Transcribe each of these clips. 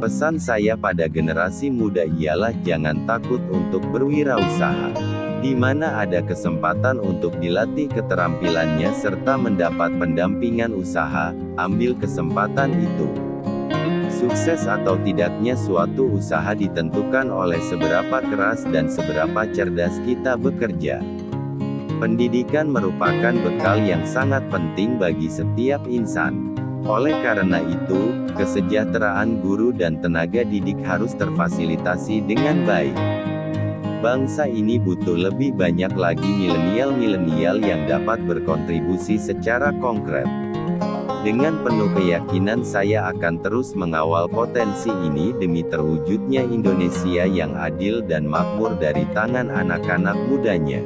Pesan saya pada generasi muda ialah jangan takut untuk berwirausaha. Di mana ada kesempatan untuk dilatih keterampilannya serta mendapat pendampingan usaha, ambil kesempatan itu. Sukses atau tidaknya suatu usaha ditentukan oleh seberapa keras dan seberapa cerdas kita bekerja. Pendidikan merupakan bekal yang sangat penting bagi setiap insan. Oleh karena itu, kesejahteraan guru dan tenaga didik harus terfasilitasi dengan baik. Bangsa ini butuh lebih banyak lagi milenial-milenial yang dapat berkontribusi secara konkret. Dengan penuh keyakinan saya akan terus mengawal potensi ini demi terwujudnya Indonesia yang adil dan makmur dari tangan anak-anak mudanya.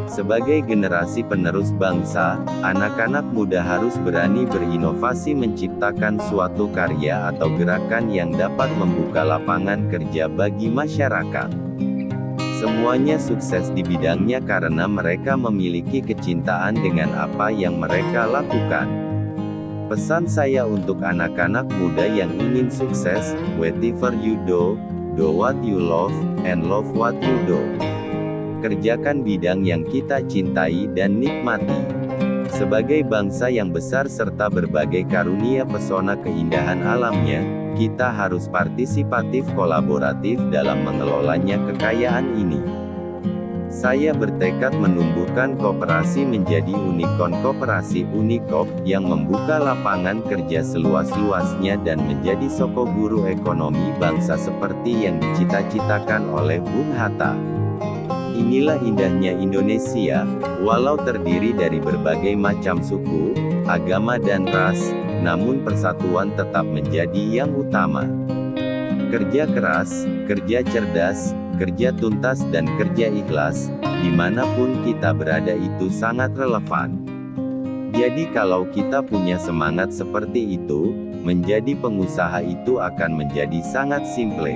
Sebagai generasi penerus bangsa, anak-anak muda harus berani berinovasi menciptakan suatu karya atau gerakan yang dapat membuka lapangan kerja bagi masyarakat. Semuanya sukses di bidangnya karena mereka memiliki kecintaan dengan apa yang mereka lakukan. Pesan saya untuk anak-anak muda yang ingin sukses, whatever you do what you love, and love what you do. Kerjakan bidang yang kita cintai dan nikmati. Sebagai bangsa yang besar serta berbagai karunia pesona keindahan alamnya, kita harus partisipatif kolaboratif dalam mengelolanya kekayaan ini. Saya bertekad menumbuhkan koperasi menjadi unicorn koperasi Unikop, yang membuka lapangan kerja seluas-luasnya dan menjadi soko guru ekonomi bangsa seperti yang dicita-citakan oleh Bung Hatta. Inilah indahnya Indonesia, walau terdiri dari berbagai macam suku, agama dan ras, namun persatuan tetap menjadi yang utama. Kerja keras, kerja cerdas, kerja tuntas dan kerja ikhlas, dimanapun kita berada itu sangat relevan. Jadi kalau kita punya semangat seperti itu, menjadi pengusaha itu akan menjadi sangat simple.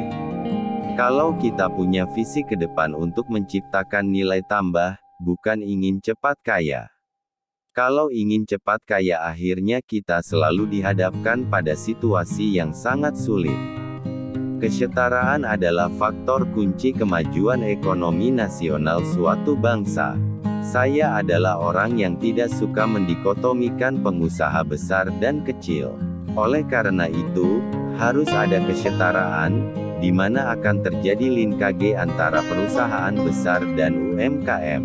Kalau kita punya visi ke depan untuk menciptakan nilai tambah, bukan ingin cepat kaya. Kalau ingin cepat kaya akhirnya kita selalu dihadapkan pada situasi yang sangat sulit. Kesetaraan adalah faktor kunci kemajuan ekonomi nasional suatu bangsa. Saya adalah orang yang tidak suka mendikotomikan pengusaha besar dan kecil. Oleh karena itu, harus ada kesetaraan, di mana akan terjadi linkage antara perusahaan besar dan UMKM.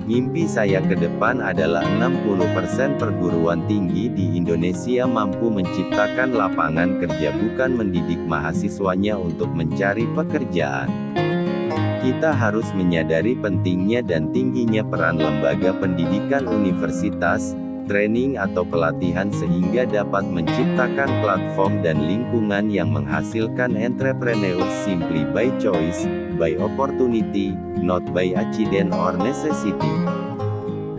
Mimpi saya ke depan adalah 60% perguruan tinggi di Indonesia mampu menciptakan lapangan kerja bukan mendidik mahasiswanya untuk mencari pekerjaan. Kita harus menyadari pentingnya dan tingginya peran lembaga pendidikan universitas, training atau pelatihan sehingga dapat menciptakan platform dan lingkungan yang menghasilkan entrepreneurs simply by choice, by opportunity, not by accident or necessity.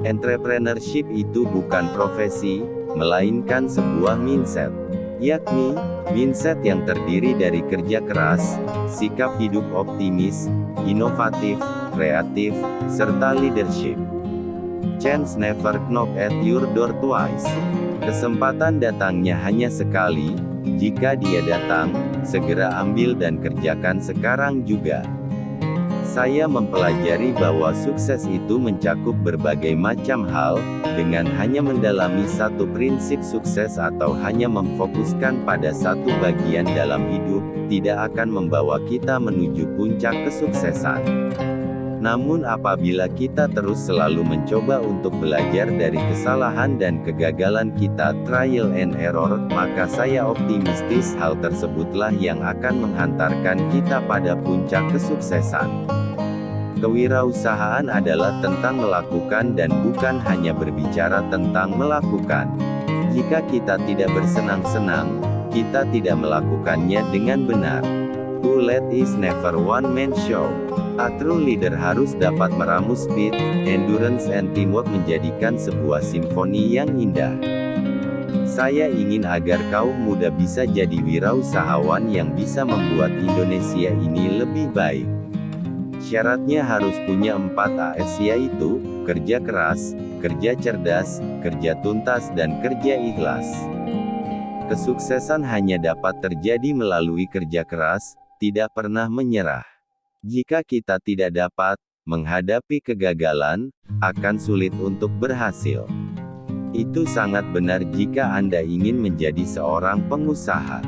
Entrepreneurship itu bukan profesi, melainkan sebuah mindset. Yakni, mindset yang terdiri dari kerja keras, sikap hidup optimis, inovatif, kreatif, serta leadership. Chance never knock at your door twice. Kesempatan datangnya hanya sekali. Jika dia datang, segera ambil dan kerjakan sekarang juga. Saya mempelajari bahwa sukses itu mencakup berbagai macam hal, dengan hanya mendalami satu prinsip sukses atau hanya memfokuskan pada satu bagian dalam hidup, tidak akan membawa kita menuju puncak kesuksesan. Namun apabila kita terus selalu mencoba untuk belajar dari kesalahan dan kegagalan kita trial and error, maka saya optimistis hal tersebutlah yang akan menghantarkan kita pada puncak kesuksesan. Kewirausahaan adalah tentang melakukan dan bukan hanya berbicara tentang melakukan. Jika kita tidak bersenang-senang, kita tidak melakukannya dengan benar. To lead is never one man show. A true leader harus dapat meramu speed, endurance and teamwork menjadikan sebuah simfoni yang indah. Saya ingin agar kaum muda bisa jadi wirausahawan yang bisa membuat Indonesia ini lebih baik. Syaratnya harus punya 4 AS, yaitu, kerja keras, kerja cerdas, kerja tuntas dan kerja ikhlas. Kesuksesan hanya dapat terjadi melalui kerja keras, tidak pernah menyerah. Jika kita tidak dapat menghadapi kegagalan, akan sulit untuk berhasil. Itu sangat benar jika Anda ingin menjadi seorang pengusaha.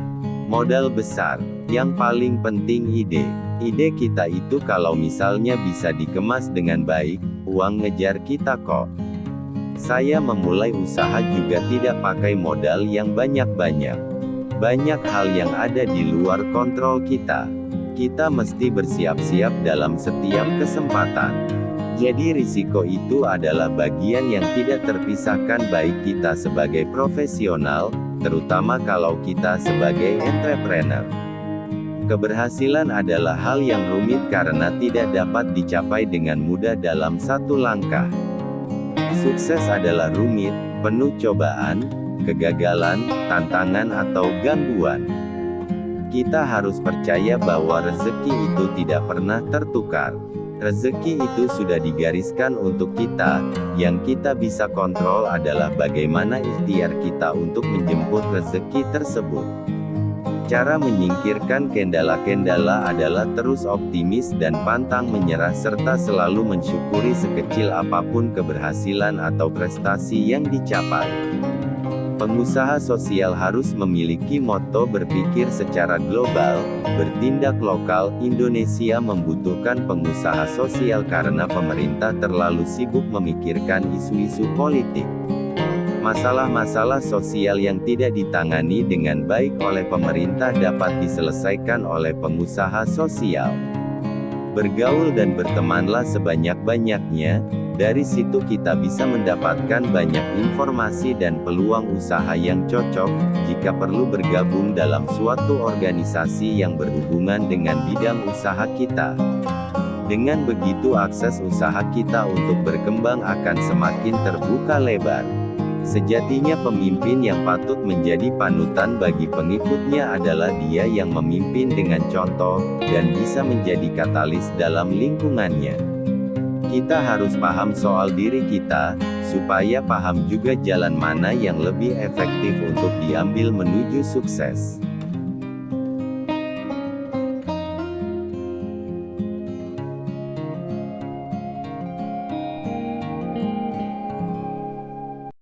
Modal besar, yang paling penting ide. Ide kita itu kalau misalnya bisa dikemas dengan baik, uang ngejar kita kok. Saya memulai usaha juga tidak pakai modal yang banyak-banyak. Banyak hal yang ada di luar kontrol kita. Kita mesti bersiap-siap dalam setiap kesempatan. Jadi risiko itu adalah bagian yang tidak terpisahkan baik kita sebagai profesional, terutama kalau kita sebagai entrepreneur. Keberhasilan adalah hal yang rumit karena tidak dapat dicapai dengan mudah dalam satu langkah. Sukses adalah rumit, penuh cobaan, kegagalan, tantangan atau gangguan. Kita harus percaya bahwa rezeki itu tidak pernah tertukar. Rezeki itu sudah digariskan untuk kita, yang kita bisa kontrol adalah bagaimana ikhtiar kita untuk menjemput rezeki tersebut. Cara menyingkirkan kendala-kendala adalah terus optimis dan pantang menyerah serta selalu mensyukuri sekecil apapun keberhasilan atau prestasi yang dicapai. Pengusaha sosial harus memiliki moto berpikir secara global, bertindak lokal. Indonesia membutuhkan pengusaha sosial karena pemerintah terlalu sibuk memikirkan isu-isu politik. Masalah-masalah sosial yang tidak ditangani dengan baik oleh pemerintah dapat diselesaikan oleh pengusaha sosial. Bergaul dan bertemanlah sebanyak-banyaknya, dari situ kita bisa mendapatkan banyak informasi dan peluang usaha yang cocok, jika perlu bergabung dalam suatu organisasi yang berhubungan dengan bidang usaha kita. Dengan begitu akses usaha kita untuk berkembang akan semakin terbuka lebar. Sejatinya pemimpin yang patut menjadi panutan bagi pengikutnya adalah dia yang memimpin dengan contoh, dan bisa menjadi katalis dalam lingkungannya. Kita harus paham soal diri kita, supaya paham juga jalan mana yang lebih efektif untuk diambil menuju sukses.